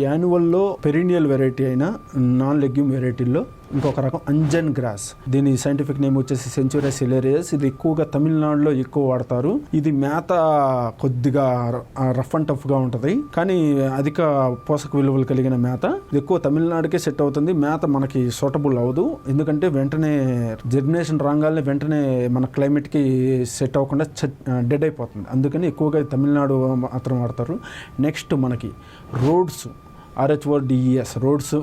యాన్యువల్లో perineal variety అయిన non legume వెరైటీల్లో ఇంకొక రకం అంజన్ గ్రాస్, దీని సైంటిఫిక్ నేమ్ వచ్చేసి సెంచురియా సిలేరియస్. ఇది ఎక్కువగా తమిళనాడులో ఎక్కువ వాడతారు. ఇది మేత కొద్దిగా రఫ్ అండ్ టఫ్గా ఉంటుంది, కానీ అధిక పోషక విలువలు కలిగిన మేత. ఇది ఎక్కువ తమిళనాడుకే సెట్ అవుతుంది. మేత మనకి సూటబుల్ అవ్వదు, ఎందుకంటే వెంటనే జర్మినేషన్ రాగానే వెంటనే మన క్లైమేట్కి సెట్ అవ్వకుండా డెడ్ అయిపోతుంది. అందుకని ఎక్కువగా తమిళనాడు మాత్రం వాడతారు. నెక్స్ట్ మనకి రోడ్స్, RHODES రోడ్స్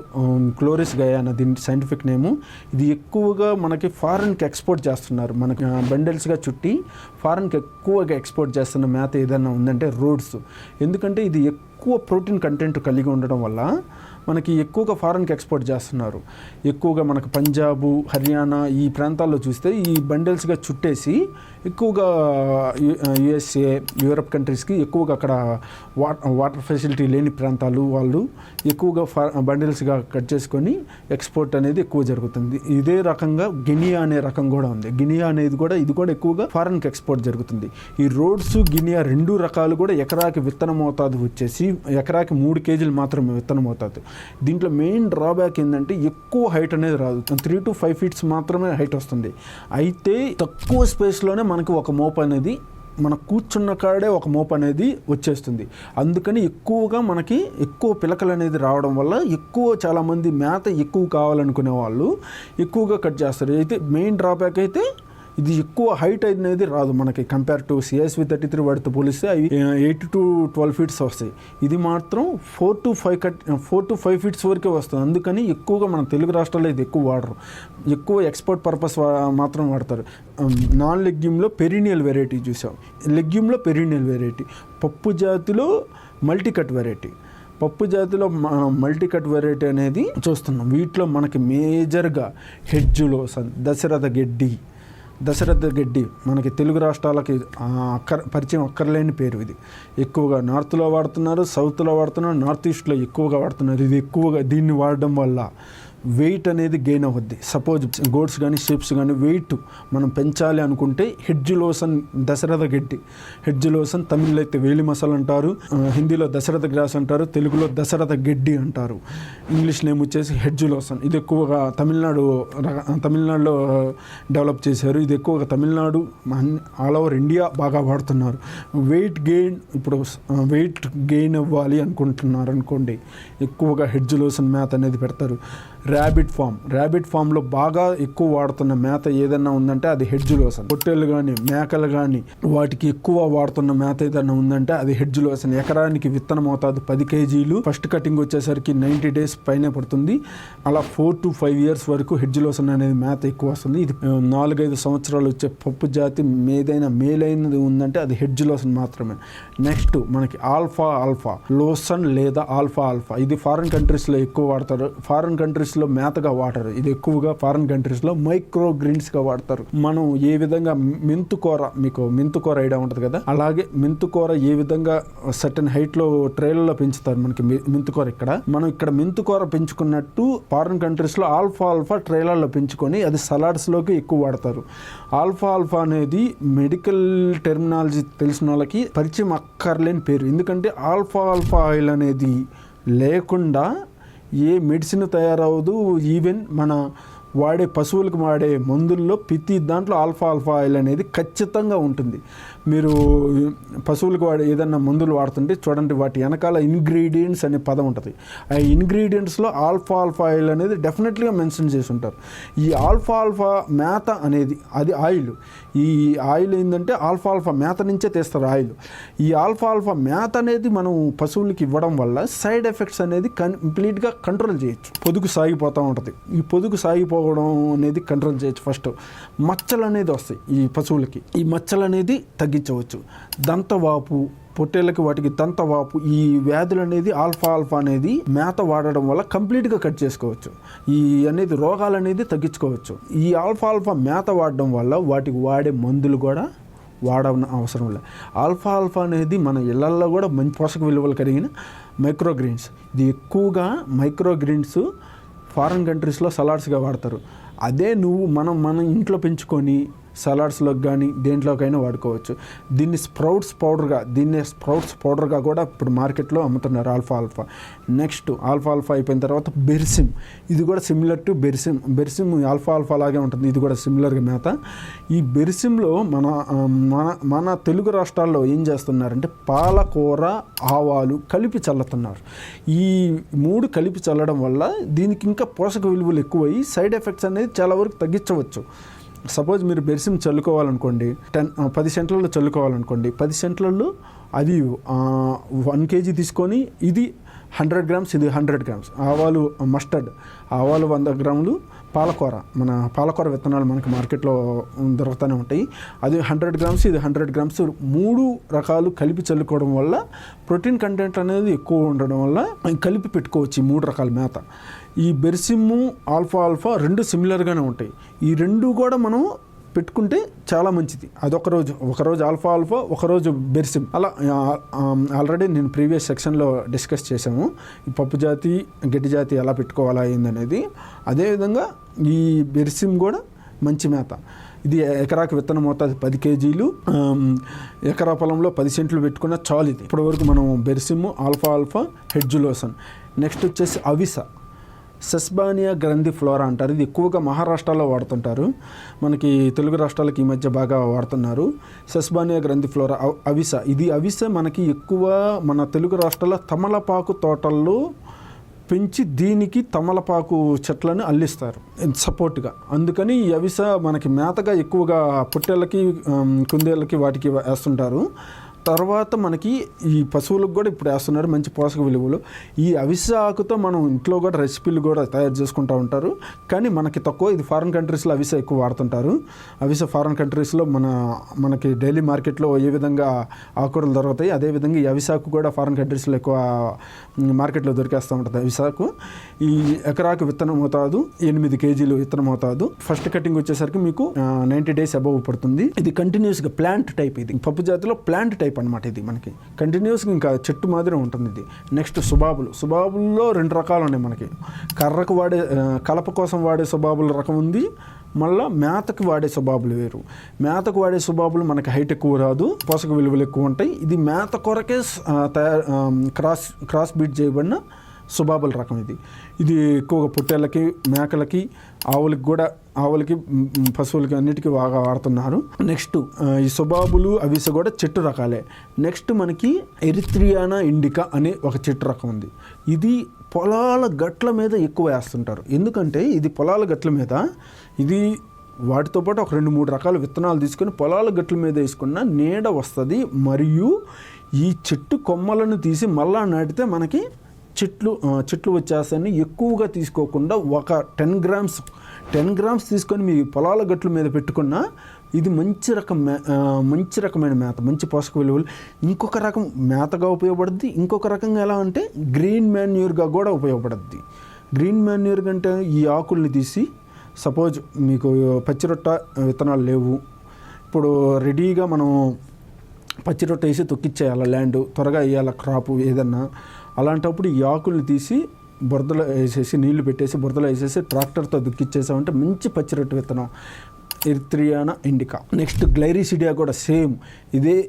క్లోరిస్ గయానా దీని సైంటిఫిక్ నేము. ఇది ఎక్కువగా మనకి ఫారెన్కి ఎక్స్పోర్ట్ చేస్తున్నారు. మనకి బండిల్స్గా చుట్టి ఫారెన్కి ఎక్కువగా ఎక్స్పోర్ట్ చేస్తున్న మేత ఏదైనా ఉందంటే రోడ్స్. ఎందుకంటే ఇది ఎక్కువ ప్రోటీన్ కంటెంట్ కలిగి ఉండడం వల్ల మనకి ఎక్కువగా ఫారెన్కి ఎక్స్పోర్ట్ చేస్తున్నారు. ఎక్కువగా మనకు పంజాబు, హర్యానా ఈ ప్రాంతాల్లో చూస్తే ఈ బండిల్స్గా చుట్టేసి ఎక్కువగా USA, యూరప్ కంట్రీస్కి ఎక్కువగా అక్కడ వాటర్ ఫెసిలిటీ లేని ప్రాంతాలు వాళ్ళు ఎక్కువగా బండిల్స్గా కట్ చేసుకొని ఎక్స్పోర్ట్ అనేది ఎక్కువ జరుగుతుంది. ఇదే రకంగా గినియా అనే రకం కూడా ఉంది. గినియా అనేది కూడా ఇది కూడా ఎక్కువగా ఫారెన్కి ఎక్స్పోర్ట్ జరుగుతుంది. ఈ రోడ్స్, గినియా రెండు రకాలు కూడా ఎకరాకి విత్తన మోతాదు వచ్చేసి ఎకరాకి 3 కేజీలు మాత్రమే విత్తన మోతాదు. దీంట్లో మెయిన్ డ్రాబ్యాక్ ఏంటంటే ఎక్కువ హైట్ అనేది రాదు, 3 to 5 feet మాత్రమే హైట్ వస్తుంది. అయితే తక్కువ స్పేస్లోనే మనకి ఒక మోపు అనేది, మన కూర్చున్న కాడే ఒక మోపు అనేది వచ్చేస్తుంది. అందుకని ఎక్కువగా మనకి ఎక్కువ పిలకలు అనేది రావడం వల్ల ఎక్కువ చాలామంది మేత ఎక్కువ కావాలనుకునే వాళ్ళు ఎక్కువగా కట్ చేస్తారు. అయితే మెయిన్ డ్రాబ్యాక్ అయితే ఇది ఎక్కువ హైట్ అనేది రాదు మనకి. కంపేర్ టు CSV 33 వాటితో పోలిస్తే అవి 8 to 12 feet వస్తాయి. ఇది మాత్రం 4 to 5 feet వరకే వస్తుంది. అందుకని ఎక్కువగా మన తెలుగు రాష్ట్రాల్లో ఇది ఎక్కువ వాడరు, ఎక్కువ ఎక్స్పోర్ట్ పర్పస్ మాత్రం వాడతారు. నాన్ లెగ్యూమ్లో పెరినియల్ వెరైటీ చూసాం, లెగ్యూమ్లో పెరినియల్ వెరైటీ, పప్పు జాతిలో మల్టీకట్ వెరైటీ. పప్పు జాతిలో మల్టీ కట్ వెరైటీ అనేది చూస్తున్నాం. వీటిలో మనకి మేజర్గా హెడ్జులోసన్, దశరథ గడ్డి మనకి తెలుగు రాష్ట్రాలకి పరిచయం అక్కర్లేని పేరు. ఇది ఎక్కువగా నార్త్లో వాడుతున్నారు, సౌత్లో వాడుతున్నారు, నార్త్ ఈస్ట్లో ఎక్కువగా వాడుతున్నారు. ఇది ఎక్కువగా దీన్ని వాడడం వల్ల వెయిట్ అనేది గెయిన్ అవుద్ది. సపోజ్ గోడ్స్ కానీ షీప్స్ కానీ వెయిట్ మనం పెంచాలి అనుకుంటే హెడ్జులోసన్, దశరథ గడ్డి, హెడ్జులోసన్ తమిళ్లో అయితే వేలి మసాలా అంటారు, హిందీలో దశరథ గ్రాస్ అంటారు, తెలుగులో దశరథ గడ్డి అంటారు. ఇంగ్లీష్ నేమ్ వచ్చేసి హెడ్జులోసన్. ఇది ఎక్కువగా తమిళనాడులో డెవలప్ చేశారు. ఇది ఎక్కువగా తమిళనాడు, ఆల్ ఓవర్ ఇండియా బాగా వాడుతున్నారు. వెయిట్ గెయిన్ అవ్వాలి అనుకుంటున్నారు అనుకోండి, ఎక్కువగా హెడ్జులోసన్ మేత అనేది పెడతారు. ర్యాబిట్ ఫామ్లో బాగా ఎక్కువ వాడుతున్న మేత ఏదైనా ఉందంటే అది హెడ్జులోసన్. పొట్టేళ్ళు కానీ మేకలు కానీ వాటికి ఎక్కువ వాడుతున్న మేత ఏదైనా ఉందంటే అది హెడ్జులోసన్. ఎకరానికి విత్తనం మోతాదు 10 కేజీలు. ఫస్ట్ కటింగ్ వచ్చేసరికి 90 days పైనే పడుతుంది. అలా 4 to 5 years వరకు హెడ్జులోసన్ అనేది మేత ఎక్కువ వస్తుంది. ఇది 4-5 సంవత్సరాలు వచ్చే పప్పు జాతి ఏదైనా మేలైనది ఉందంటే అది హెడ్జులోసన్ మాత్రమే. నెక్స్ట్ మనకి ఆల్ఫా లోసన్ లేదా ఆల్ఫా. ఇది ఫారిన్ కంట్రీస్లో ఎక్కువ వాడతారు. ఫారిన్ కంట్రీస్లో మేతగా వాడరు. ఇది ఎక్కువగా ఫారిన్ కంట్రీస్లో మైక్రో గ్రీన్స్గా వాడతారు. మనం ఏ విధంగా మెంతుకూర, మీకు మెంతుకూర ఐడియా ఉంటుంది కదా, అలాగే మెంతుకూర ఏ విధంగా సర్టెన్ హైట్లో ట్రేలలో పెంచుతారు మనకి మెంతుకూర. మనం ఇక్కడ మెంతుకూర పెంచుకున్నట్టు ఫారిన్ కంట్రీస్లో ఆల్ఫా ట్రేలలో పెంచుకొని అది సలాడ్స్లోకి ఎక్కువ వాడతారు. ఆల్ఫా అనేది మెడికల్ టెర్మినాలజీ తెలిసిన వాళ్ళకి పరిచయం అక్కర్లేని పేరు. ఎందుకంటే ఆల్ఫా ఆయిల్ అనేది లేకుండా ఏ మెడిసిన్ తయారవదు. ఈవెన్ మన వాడే పశువులకు వాడే మందుల్లో ప్రతి దాంట్లో ఆల్ఫా ఆయిల్ అనేది ఖచ్చితంగా ఉంటుంది. మీరు పశువులకు వాడే ఏదన్నా మందులు వాడుతుంటే చూడండి, వాటి వెనకాల ఇంగ్రీడియంట్స్ అనే పదం ఉంటుంది. ఆ ఇంగ్రీడియంట్స్లో ఆల్ఫా ఆయిల్ అనేది డెఫినెట్లీగా మెన్షన్ చేసి ఉంటారు. ఈ ఆల్ఫా మేత అనేది అది ఆయిల్. ఈ ఆయిల్ ఏంటంటే ఆల్ఫా మేత నుంచే తీస్తారు ఆయిల్. ఈ ఆల్ఫా మేత అనేది మనం పశువులకి ఇవ్వడం వల్ల సైడ్ ఎఫెక్ట్స్ అనేది కంప్లీట్గా కంట్రోల్ చేయొచ్చు. పొదుగు సాగిపోతూ ఉంటుంది. ఈ పొదుగు సాగిపోవడం అనేది కంట్రోల్ చేయొచ్చు. ఫస్ట్ మచ్చలు అనేది వస్తాయి ఈ పశువులకి, ఈ మచ్చలు అనేది తగ్గించవచ్చు. దంతవాపు, పొట్టేళ్ళకి వాటికి దంతవాపు, ఈ వ్యాధులు అనేది ఆల్ఫా అనేది మేత వాడడం వల్ల కంప్లీట్గా కట్ చేసుకోవచ్చు. ఈ అనేది రోగాలు అనేది తగ్గించుకోవచ్చు. ఈ ఆల్ఫా మేత వాడడం వల్ల వాటికి వాడే మందులు కూడా వాడన అవసరం లేదు. ఆల్ఫా అనేది మన ఇళ్లల్లో కూడా మంచి పోషక విలువలు కలిగిన మైక్రోగ్రీన్స్. ఇది ఎక్కువగా మైక్రోగ్రీన్స్ ఫారిన్ కంట్రీస్లో సలాడ్స్గా వాడతారు. అదే మన ఇంట్లో పెంచుకొని సలాడ్స్లోకి కానీ దేంట్లోకైనా వాడుకోవచ్చు. దీన్ని స్ప్రౌట్స్ పౌడర్గా కూడా ఇప్పుడు మార్కెట్లో అమ్ముతున్నారు ఆల్ఫా. నెక్స్ట్ ఆల్ఫా అయిపోయిన తర్వాత బెర్సిమ్. ఇది కూడా సిమిలర్ టు బెర్సిమ్ ఆల్ఫా లాగే ఉంటుంది. ఇది కూడా సిమిలర్గా మేత. ఈ బెర్సిమ్లో మన తెలుగు రాష్ట్రాల్లో ఏం చేస్తున్నారంటే పాలకూర, ఆవాలు కలిపి చల్లుతున్నారు. ఈ 3 కలిపి చల్లడం వల్ల దీనికి ఇంకా పోషక విలువలు ఎక్కువై సైడ్ ఎఫెక్ట్స్ అనేది చాలా వరకు తగ్గించవచ్చు. సపోజ్ మీరు బెర్సిమ్ చల్లుకోవాలనుకోండి, 10 సెంట్లలో చల్లుకోవాలనుకోండి, 10 సెంట్లలో అది 1 kg తీసుకొని ఇది 100 grams, ఇది 100 grams. ఆవాలు మస్టర్డ్, ఆవాలు 100 grams, మన పాలకూర విత్తనాలు మనకి మార్కెట్లో దొరుకుతూనే ఉంటాయి. అది 100 grams, ఇది 100 grams. 3 రకాలు కలిపి చల్లుకోవడం వల్ల ప్రోటీన్ కంటెంట్ అనేది ఎక్కువ ఉండడం వల్ల కలిపి పెట్టుకోవచ్చు ఈ 3 రకాల మేత. ఈ బెర్సిమ్, ఆల్ఫా 2 సిమిలర్గానే ఉంటాయి. ఈ 2 కూడా మనం పెట్టుకుంటే చాలా మంచిది. ఒకరోజు ఆల్ఫా, ఒకరోజు బెర్సిమ్. అలా ఆల్రెడీ నేను ప్రీవియస్ సెక్షన్లో డిస్కస్ చేసాము ఈ పప్పు జాతి, గడ్డి జాతి ఎలా పెట్టుకోవాలా అయిందనేది. అదేవిధంగా ఈ బెర్సిమ్ కూడా మంచి మేత. ఇది ఎకరాకి విత్తనం మోతాదు 10 kg. ఎకరా పొలంలో 10 సెంట్లు పెట్టుకున్న చాలు. ఇది ఇప్పటివరకు మనం బెర్సిమ్, ఆల్ఫా, హెడ్జులోసన్. నెక్స్ట్ వచ్చేసి అవిస, సెస్బానియా గ్రంథి ఫ్లోరా అంటారు. ఇది ఎక్కువగా మహారాష్ట్రలో వాడుతుంటారు. మనకి తెలుగు రాష్ట్రాలకి ఈ మధ్య బాగా వాడుతున్నారు. సెస్బానియా గ్రంథి ఫ్లోరా, అవిస మనకి ఎక్కువ మన తెలుగు రాష్ట్రాల తమలపాకు తోటల్లో పెంచి దీనికి తమలపాకు చెట్లను అల్లిస్తారు సపోర్ట్గా. అందుకని ఈ అవిస మనకి మేతగా ఎక్కువగా పొట్టేళ్ళకి, కుందేళ్ళకి వాటికి వేస్తుంటారు. తర్వాత మనకి ఈ పశువులకు కూడా ఇప్పుడు వేస్తున్నారు మంచి పోషక విలువలు. ఈ అవిస ఆకుతో మనం ఇంట్లో కూడా రెసిపీలు కూడా తయారు చేసుకుంటూ ఉంటారు. కానీ మనకి తక్కువ. ఇది ఫారిన్ కంట్రీస్లో అవిస ఎక్కువ వాడుతుంటారు. అవిస ఫారిన్ కంట్రీస్లో మనకి డైలీ మార్కెట్లో ఏ విధంగా ఆకుకూరలు దొరుకుతాయి, అదేవిధంగా ఈ అవిసాకు కూడా ఫారిన్ కంట్రీస్లో ఎక్కువ మార్కెట్లో దొరికేస్తూ ఉంటుంది. అవిసాకు ఈ ఎకరాకు విత్తనం మోతాదు 8 kg విత్తనం మోతాదు. ఫస్ట్ కటింగ్ వచ్చేసరికి మీకు 90 days అబవ్ పడుతుంది. ఇది కంటిన్యూస్గా ప్లాంట్ టైప్. ఇది పప్పు జాతిలో ప్లాంట్ టైప్ అనమాట. ఇది మనకి కంటిన్యూస్గా ఇంకా చెట్టు మాదిరి ఉంటుంది ఇది. నెక్స్ట్ సుబాబుల్లో 2 రకాలు ఉన్నాయి మనకి. కర్రకు వాడే, కలప కోసం వాడే సుబాబుల రకం ఉంది. మళ్ళీ మేతకు వాడే సుబాబులు వేరు. మేతకు వాడే సుబాబులు మనకి హైట్ ఎక్కువ రాదు, పోషక విలువలు ఎక్కువ ఉంటాయి. ఇది మేత కొరకే క్రాస్ బీట్ చేయబడిన సుబాబుల రకం. ఇది ఎక్కువగా పొట్టేళ్ళకి, మేకలకి, ఆవులకి, పశువులకి అన్నిటికీ బాగా వాడుతున్నారు. నెక్స్ట్ ఈ సుబాబులు, అవిస కూడా చెట్టు రకాలే. నెక్స్ట్ మనకి ఎరిత్రియానా ఇండికా అనే ఒక చెట్టు రకం ఉంది. ఇది పొలాల గట్ల మీద ఎక్కువ వేస్తుంటారు. ఎందుకంటే ఇది పొలాల గట్ల మీద, ఇది వాటితో పాటు ఒక 2-3 రకాల విత్తనాలు తీసుకొని పొలాల గట్ల మీద వేసుకున్న నీడ వస్తుంది. మరియు ఈ చెట్టు కొమ్మలను తీసి మళ్ళా నాటితే మనకి చెట్లు వచ్చేస్తాయని ఎక్కువగా తీసుకోకుండా ఒక 10 grams తీసుకొని మీ పొలాల గట్ల మీద పెట్టుకున్నా ఇది మంచి రకమైన మేత, మంచి పోషక విలువలు. ఇంకొక రకం మేతగా ఉపయోగపడుద్ది. ఇంకొక రకంగా ఎలా అంటే గ్రీన్ మాన్యూర్గా కూడా ఉపయోగపడుద్ది. గ్రీన్ మాన్యూర్ అంటే ఈ ఆకుల్ని తీసి, సపోజ్ మీకు పచ్చిరొట్ట విత్తనాలు లేవు, ఇప్పుడు రెడీగా మనం పచ్చిరొట్ట వేసి తొక్కిచ్చేయాలి, ల్యాండ్ త్వరగా వేయాలి, క్రాపు ఏదన్నా. అలాంటప్పుడు ఈ ఆకుల్ని తీసి బురదలో వేసేసి, నీళ్లు పెట్టేసి బురదలో వేసేసి ట్రాక్టర్తో దుక్కిచ్చేసామంటే మంచి పచ్చిరొట్టు విత్తనం ఎరిత్రియానా ఇండికా. నెక్స్ట్ గ్లైరిసిడియా కూడా సేమ్.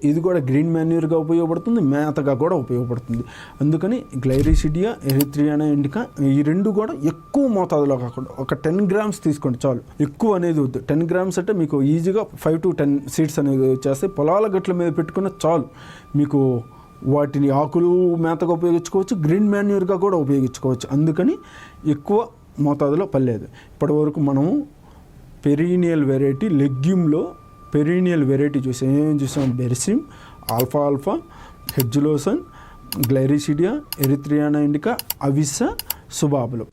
ఇది కూడా గ్రీన్ మాన్యూర్గా ఉపయోగపడుతుంది, మేతగా కూడా ఉపయోగపడుతుంది. అందుకని గ్లైరిసిడియా, ఎరిత్రియానా ఇండికా ఈ 2 కూడా ఎక్కువ మోతాదులో కాకుండా ఒక 10 grams తీసుకోండి చాలు. ఎక్కువ అనేది వద్దు. 10 grams అంటే మీకు ఈజీగా 5 to 10 seeds అనేది వచ్చేస్తే పొలాల గట్ల మీద పెట్టుకున్న చాలు. మీకు వాటిని ఆకులు మేతగా ఉపయోగించుకోవచ్చు, గ్రీన్ మాన్యూర్గా కూడా ఉపయోగించుకోవచ్చు. అందుకని ఎక్కువ మోతాదులో పర్లేదు. ఇప్పటివరకు మనము పెరీనియల్ వెరైటీ, లెగ్యూమ్లో పెరీనియల్ వెరైటీ చూసాం. బెర్సిమ్, ఆల్ఫా, హెడ్జులోసన్, గ్లైరిసిడియా, ఎరిత్రియానా ఇండికా, అవిస, సుబాబులు.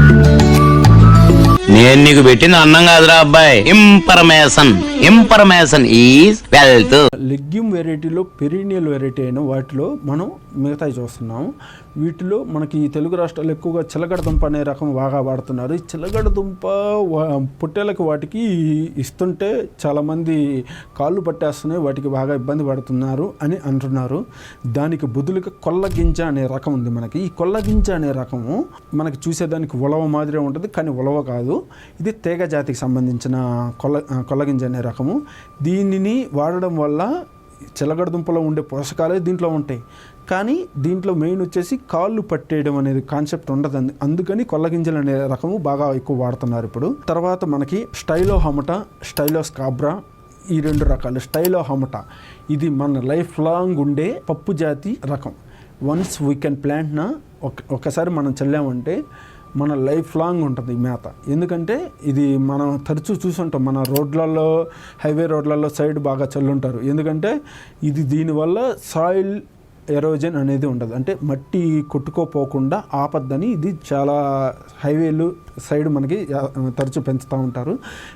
నేను నీకు పెట్టిన అన్నం కాదురా అబ్బాయి, ఇన్ఫర్మేషన్ ఈజ్ వెల్త్. లెగ్యూమ్ వెరైటీలో పెరీనియల్ వెరైటీ అయిన వాటిలో మనం మిగతాయి చూస్తున్నాము. వీటిలో మనకి ఈ తెలుగు రాష్ట్రాలు ఎక్కువగా చిలగడ దుంప అనే రకం బాగా వాడుతున్నారు. ఈ చిలగడ దుంప పొట్టేళ్ళకి వాటికి ఇస్తుంటే చాలామంది కాళ్ళు పట్టేస్తున్నాయి, వాటికి బాగా ఇబ్బంది పడుతున్నారు అని అంటున్నారు. దానికి బదులుగా కొల్లగింజ అనే రకం ఉంది మనకి. ఈ కొల్లగింజ అనే రకము మనకి చూసేదానికి ఉలవ మాదిరే ఉంటుంది, కానీ ఉలవ కాదు. ఇది తీగ జాతికి సంబంధించిన కొల్లగింజ అనే రకము. దీనిని వాడడం వల్ల చిలగడ దుంపలో ఉండే పోషకాలే దీంట్లో ఉంటాయి, కానీ దీంట్లో మెయిన్ వచ్చేసి కాళ్ళు పట్టేయడం అనేది కాన్సెప్ట్ ఉండదు. అందుకని కొల్లగింజలు అనే రకము బాగా ఎక్కువ వాడుతున్నారు ఇప్పుడు. తర్వాత మనకి స్టైలో హమటా, స్టైలో స్కాబ్రా, ఈ 2 రకాలు. స్టైలో హమటా ఇది మన లైఫ్ లాంగ్ ఉండే పప్పు జాతి రకం. వన్స్ వీ కెన్ ప్లాంట్న ఒకసారి మనం చల్లామంటే మన లైఫ్ లాంగ్ ఉంటుంది ఈ మేత. ఎందుకంటే ఇది మనం తరచూ చూసుంటాం, మన రోడ్లలో, హైవే రోడ్లలో సైడ్ బాగా చల్లుంటారు. ఎందుకంటే ఇది దీనివల్ల సాయిల్ ఎరోజన్ అనేది ఉండదు, అంటే మట్టి కొట్టుకోపోకుండా ఆపద్దని ఇది చాలా హైవేలు సైడ్ మనకి తరచూ పెంచుతూ ఉంటారు.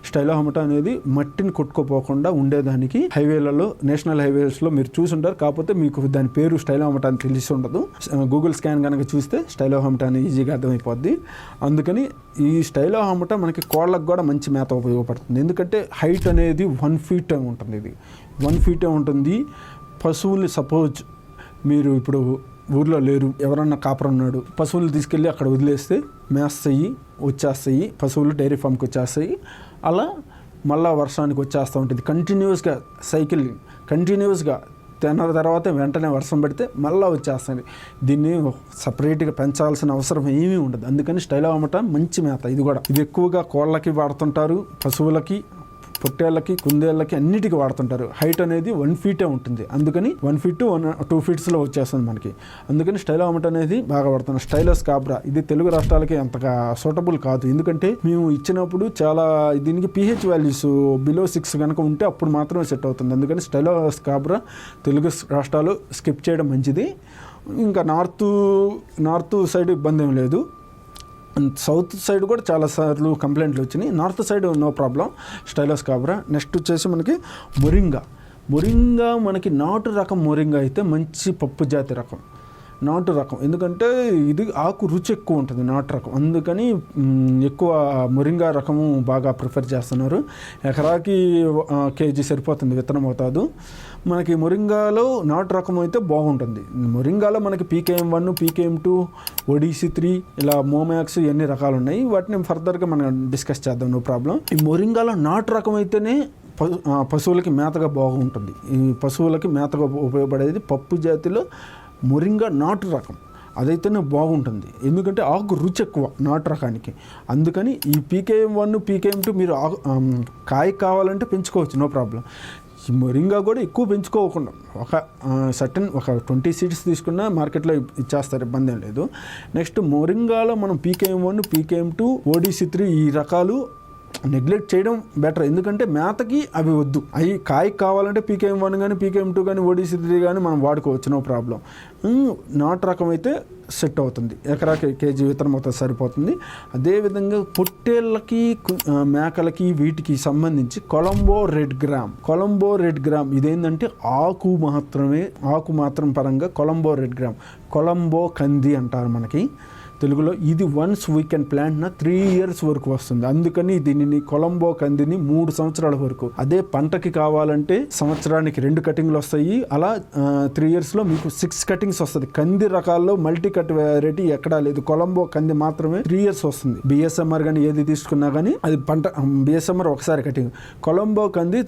స్టైలో హమటా అనేది మట్టిని కొట్టుకోపోకుండా ఉండేదానికి హైవేలలో, నేషనల్ హైవేస్లో మీరు చూసుంటారు. కాకపోతే మీకు దాని పేరు స్టైలో హమటా అని తెలిసి ఉండదు. గూగుల్ స్కాన్ కనుక చూస్తే స్టైలో హమటా అని ఈజీగా అర్థమైపోద్ది. అందుకని ఈ స్టైలో హమటా మనకి కోళ్ళకు కూడా మంచి మేత ఉపయోగపడుతుంది. ఎందుకంటే హైట్ అనేది 1 feet ఉంటుంది. ఇది 1 feet ఉంటుంది. పశువుల్ని సపోజ్ మీరు ఇప్పుడు ఊర్లో లేరు, ఎవరన్నా కాపరం ఉన్నాడు, పశువులు తీసుకెళ్ళి అక్కడ వదిలేస్తే మేస్తాయి, వచ్చేస్తాయి, పశువులు డైరీ ఫామ్కి వచ్చేస్తాయి. అలా మళ్ళా వర్షానికి వచ్చేస్తూ ఉంటుంది. కంటిన్యూస్గా సైకిల్ కంటిన్యూస్గా తిన్న తర్వాత వెంటనే వర్షం పడితే మళ్ళీ వచ్చేస్తుంది. దీన్ని సపరేట్గా పెంచాల్సిన అవసరం ఏమీ ఉండదు. అందుకని స్టైలో హమటా మంచి మేత. ఇది ఎక్కువగా కోళ్ళకి వాడుతుంటారు, పశువులకి, పొట్టేళ్ళకి, కుందేళ్ళకి అన్నిటికీ వాడుతుంటారు. హైట్ అనేది 1 feet ఉంటుంది. అందుకని 1 feet 2 feetsలో వచ్చేస్తుంది మనకి. అందుకని స్టైలో హమటా అనేది బాగా వాడుతున్నాం. స్టైలో స్కాబ్రా ఇది తెలుగు రాష్ట్రాలకి అంతగా సూటబుల్ కాదు. ఎందుకంటే మేము ఇచ్చినప్పుడు చాలా దీనికి pH వాల్యూస్ బిలో 6 కనుక ఉంటే అప్పుడు మాత్రమే సెట్ అవుతుంది. అందుకని స్టైలో స్కాబ్రా తెలుగు రాష్ట్రాలు స్కిప్ చేయడం మంచిది. ఇంకా నార్త్ సైడ్ ఇబ్బంది ఏం లేదు. సౌత్ సైడ్ కూడా చాలాసార్లు కంప్లైంట్లు వచ్చినాయి. North side no problem. Stylo scabra. Next వచ్చేసి మనకి మొరింగా మనకి నాటు రకం మొరింగా అయితే మంచి పప్పు జాతి రకం, నాటు రకం. ఎందుకంటే ఇది ఆకు రుచి ఎక్కువ ఉంటుంది నాటు రకం. అందుకని ఎక్కువ మొరింగా రకము బాగా ప్రిఫర్ చేస్తున్నారు. ఎకరాకి kg సరిపోతుంది విత్తనం అవుతాదు. మనకి మొరింగాలో నాటు రకం అయితే బాగుంటుంది. మొరింగాలో మనకి PKM1, PKM2, ODC3 ఇలా మోమాక్స్ ఇవన్నీ రకాలు ఉన్నాయి. వాటిని ఫర్దర్గా మనం డిస్కస్ చేద్దాం, నో ప్రాబ్లం. ఈ మొరింగాలో నాటు రకం అయితేనే పశువులకి మేతగా బాగుంటుంది. ఈ పశువులకి మేతగా ఉపయోగపడేది పప్పు జాతిలో మొరింగా నాటు రకం. అదైతేనే బాగుంటుంది. ఎందుకంటే ఆకు రుచి ఎక్కువ నాటు రకానికి. అందుకని ఈ PKM1, PKM2 మీరు కాయ కావాలంటే పెంచుకోవచ్చు, నో ప్రాబ్లం. ఈ మొరింగా కూడా ఎక్కువ పెంచుకోకుండా ఒక 20 seeds తీసుకున్నా మార్కెట్లో ఇచ్చేస్తారు, ఇబ్బంది ఏం లేదు. నెక్స్ట్ మొరింగాలో మనం PKM1, PKM2, ODC3 ఈ రకాలు నెగ్లెక్ట్ చేయడం బెటర్. ఎందుకంటే మేతకి అవి వద్దు. అవి కాయకి కావాలంటే PKM1 కానీ, PKM2 కానీ, ODC3 కానీ మనం వాడుకోవచ్చు, నో ప్రాబ్లం. నాటు రకం అయితే సెట్ అవుతుంది. ఎకరాకి kg విత్తనం అవుతుంది, సరిపోతుంది. అదేవిధంగా పొట్టేళ్ళకి, మేకలకి వీటికి సంబంధించి కొలంబో రెడ్ గ్రామ్ ఇదేంటంటే ఆకు మాత్రం పరంగా కొలంబో రెడ్ గ్రామ్, కొలంబో కంది అంటారు మనకి తెలుగులో. ఇది once we can plant 3 years వరకు వస్తుంది. అందుకని దీనిని కొలంబో కందిని 3 సంవత్సరాల వరకు. అదే పంటకి కావాలంటే సంవత్సరానికి 2 కటింగ్లు వస్తాయి. అలా 3 yearsలో మీకు 6 cuttings వస్తుంది. కంది రకాల్లో మల్టీ కట్ వెరైటీ ఎక్కడా లేదు. కొలంబో కంది మాత్రమే 3 years వస్తుంది. BSMR కానీ ఏది తీసుకున్నా కానీ అది పంట. BSMR ఒకసారి కటింగ్, కొలంబో కంది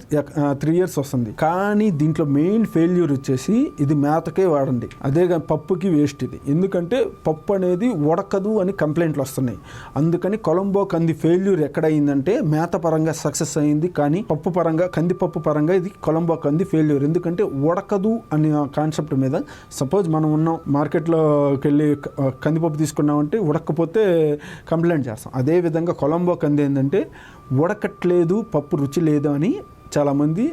3 years వస్తుంది. కానీ దీంట్లో మెయిన్ ఫెయిల్యూర్ వచ్చేసి ఇది మేతకే వాడండి. అదే పప్పుకి వేస్ట్ ఇది. ఎందుకంటే పప్పు అనేది ఉడకదు అని కంప్లైంట్లు వస్తున్నాయి. అందుకని కొలంబో కంది ఫెయిల్యూర్ ఎక్కడైందంటే మేత పరంగా సక్సెస్ అయింది, కానీ పప్పు పరంగా, కందిపప్పు పరంగా ఇది కొలంబో కంది ఫెయిల్యూర్. ఎందుకంటే ఉడకదు అనే కాన్సెప్ట్ మీద. సపోజ్ మనం ఉన్నాం మార్కెట్లోకి వెళ్ళి కందిపప్పు తీసుకున్నామంటే ఉడకపోతే కంప్లైంట్ చేస్తాం. అదేవిధంగా కొలంబో కంది ఏంటంటే ఉడకట్లేదు, పప్పు రుచి లేదు అని చాలామంది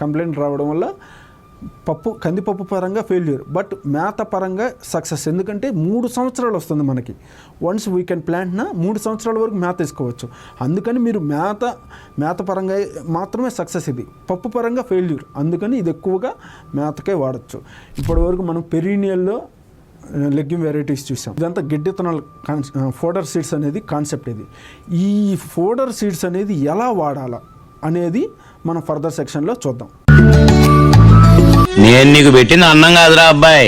కంప్లైంట్ రావడం వల్ల కందిపప్పు పరంగా ఫెయిల్యూర్, బట్ మేత పరంగా సక్సెస్. ఎందుకంటే 3 సంవత్సరాలు వస్తుంది మనకి. వన్స్ వీ కెన్ ప్లాంట్ 3 సంవత్సరాల వరకు మేత వేసుకోవచ్చు. అందుకని మీరు మేత పరంగా మాత్రమే సక్సెస్. ఇది పప్పు పరంగా ఫెయిల్యూర్. అందుకని ఇది ఎక్కువగా మేతకే వాడచ్చు. ఇప్పటి వరకు మనం పెరీనియల్లో లెగ్యూమ్ వెరైటీస్ చూసాం. ఇదంతా గిడ్డ విత్తనాలు ఫోడర్ సీడ్స్ అనేది కాన్సెప్ట్. ఇది ఈ ఫోడర్ సీడ్స్ అనేది ఎలా వాడాలా అనేది మనం ఫర్దర్ సెక్షన్లో చూద్దాం. నేను నీకు పెట్టింది అన్నం కాదురా అబ్బాయి,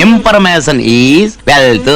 ఇన్ఫర్మేషన్ ఈజ్ వెల్త్.